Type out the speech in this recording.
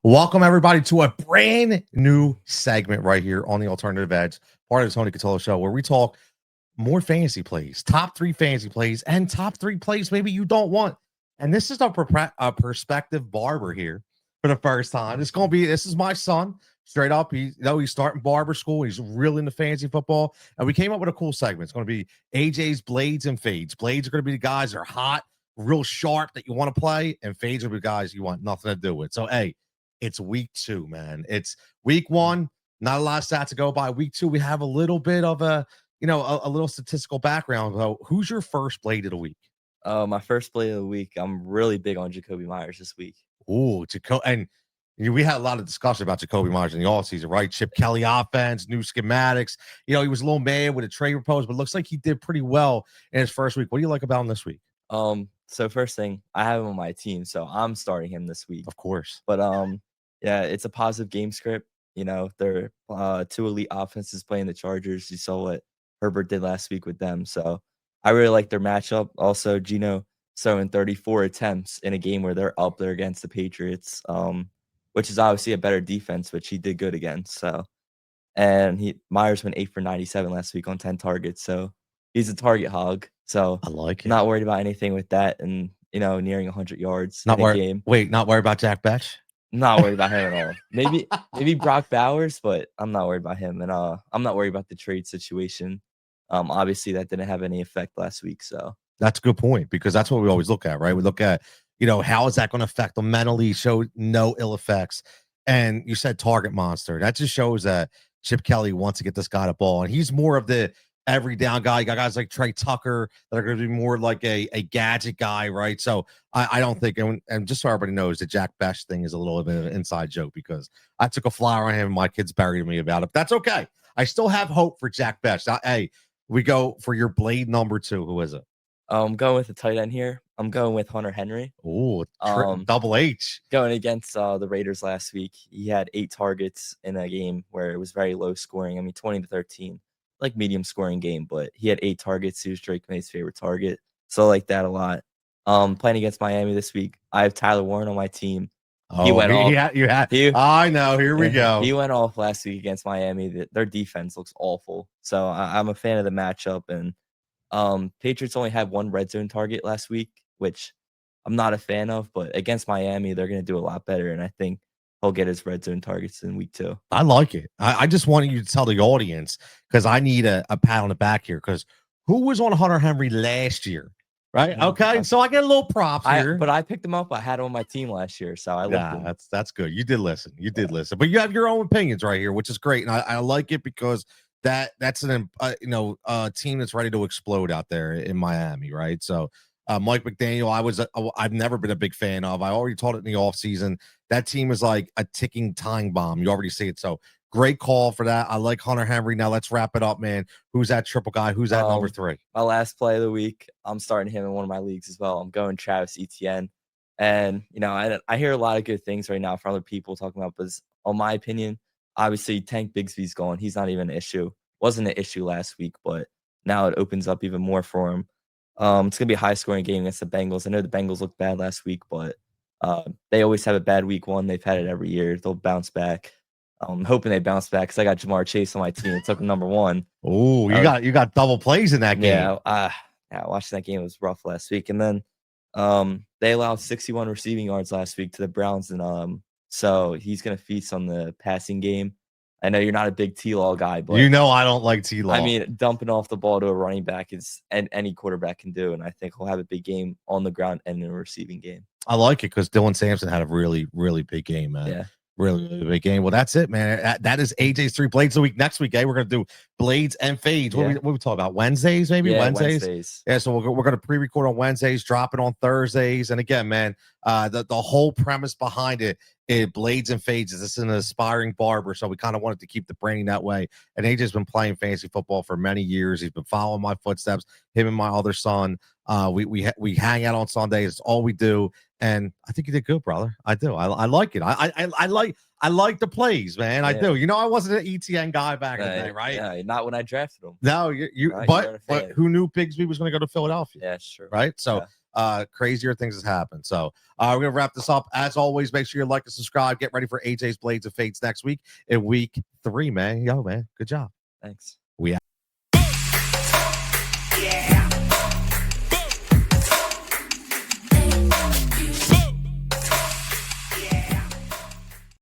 Welcome, everybody, to a brand new segment right here on the Alternative Edge, part of the Tony Cotillo Show, where we talk more fantasy plays, top 3 fantasy plays, and top 3 plays maybe you don't want. And this is a perspective barber here for the first time. This is my son, straight up. He's starting barber school. He's really into fantasy football. And we came up with a cool segment. It's going to be AJ's blades and fades. Blades are going to be the guys that are hot, real sharp that you want to play, and fades are the guys you want nothing to do with. So, hey, it's week 2, man. It's week 1. Not a lot of stats to go by. Week 2, we have a little bit of a little statistical background. So who's your first blade of the week? My first play of the week, I'm really big on Jacoby Myers this week. Ooh, and we had a lot of discussion about Jacoby Myers in the offseason, right? Chip Kelly offense, new schematics. He was a little mad with a trade proposal, but looks like he did pretty well in his first week. What do you like about him this week? So first thing, I have him on my team, so I'm starting him this week. Of course. But yeah, it's a positive game script. They're 2 elite offenses playing the Chargers. You saw what Herbert did last week with them. So I really like their matchup. Also, Gino throwing 34 attempts in a game where they're up there against the Patriots, which is obviously a better defense, which he did good against. So, and Myers went 8 for 97 last week on 10 targets. So he's a target hog. So I like it. Not worried about anything with that, and nearing 100 yards in a game. Wait, not worried about Jack Betch? Not worried about him at all. Maybe Brock Bowers, but I'm not worried about him. And I'm not worried about the trade situation. Obviously that didn't have any effect last week. So that's a good point, because that's what we always look at, right? We look at, how is that going to affect them mentally, show no ill effects. And you said target monster. That just shows that Chip Kelly wants to get this guy the ball. And he's more of the every down guy. You got guys like Trey Tucker that are going to be more like a gadget guy, right? So I don't think, and just so everybody knows, the Jack Betch thing is a little bit of an inside joke, because I took a flyer on him and my kids buried me about it. But that's okay. I still have hope for Jack Betch. Now, hey, we go for your blade number 2. Who is it? I'm going with the tight end here. I'm going with Hunter Henry. Oh, double H. Going against the Raiders last week. He had 8 targets in a game where it was very low scoring. 20-13. Like medium scoring game, but he had 8 targets. He was Drake May's favorite target. So I like that a lot. Playing against Miami this week, I have Tyler Warren on my team. He went off. I know. Here we go. He went off last week against Miami. Their defense looks awful. So I'm a fan of the matchup. And Patriots only had 1 red zone target last week, which I'm not a fan of. But against Miami, they're going to do a lot better. And I think he'll get his red zone targets in week 2. I like it. I just wanted you to tell the audience, because I need a pat on the back here, because who was on Hunter Henry last year? Right. Okay. So I get a little props here. But I picked him up. I had him on my team last year. So I looked him. That's good. You did listen. Listen. But you have your own opinions right here, which is great. And I like it, because that's an team that's ready to explode out there in Miami. Right. So Mike McDaniel, I've never been a big fan of. I already taught it in the offseason. That team is like a ticking time bomb. You already see it. So great call for that. I like Hunter Henry. Now let's wrap it up, man. Who's that triple guy? Who's that number 3? My last play of the week, I'm starting him in one of my leagues as well. I'm going Travis Etienne. And, I hear a lot of good things right now from other people talking about, but on my opinion, obviously Tank Bigsby's gone. He's not even an issue. Wasn't an issue last week, but now it opens up even more for him. It's going to be a high-scoring game against the Bengals. I know the Bengals looked bad last week, but they always have a bad week 1. They've had it every year. They'll bounce back. I'm hoping they bounce back, because I got Jamar Chase on my team. It took him number 1. Oh, you got double plays in that game. Yeah, watching that game was rough last week. And then they allowed 61 receiving yards last week to the Browns, and so he's going to feast on the passing game. I know you're not a big T-Law guy, but I don't like T-Law. Dumping off the ball to a running back is any quarterback can do, and I think he'll have a big game on the ground and in a receiving game. I like it, because Dylan Sampson had a really, really big game, man. Yeah. Really, really big game. Well, that's it, man. That is AJ's 3 blades a week. Next week, we're going to do blades and fades. Yeah. What we talking about? Wednesdays, maybe? Yeah, Wednesdays. Yeah, so we're going to pre-record on Wednesdays, drop it on Thursdays. And again, man, the whole premise behind it blades and fades. This is an aspiring barber, so we kind of wanted to keep the branding that way. And AJ's been playing fantasy football for many years. He's been following my footsteps. Him and my other son. We hang out on Sundays. It's all we do. And I think you did good, brother. I do. I like it. I like the plays, man. I do. I wasn't an ETN guy back in the day, right? Yeah, not when I drafted him. No, but who knew Bigsby was going to go to Philadelphia? Yeah, sure. Right. So crazier things has happened. So we're gonna wrap this up. As always, make sure you like and subscribe. Get ready for AJ's Blades of Fates next week in week 3, man. Yo, man, good job. Thanks.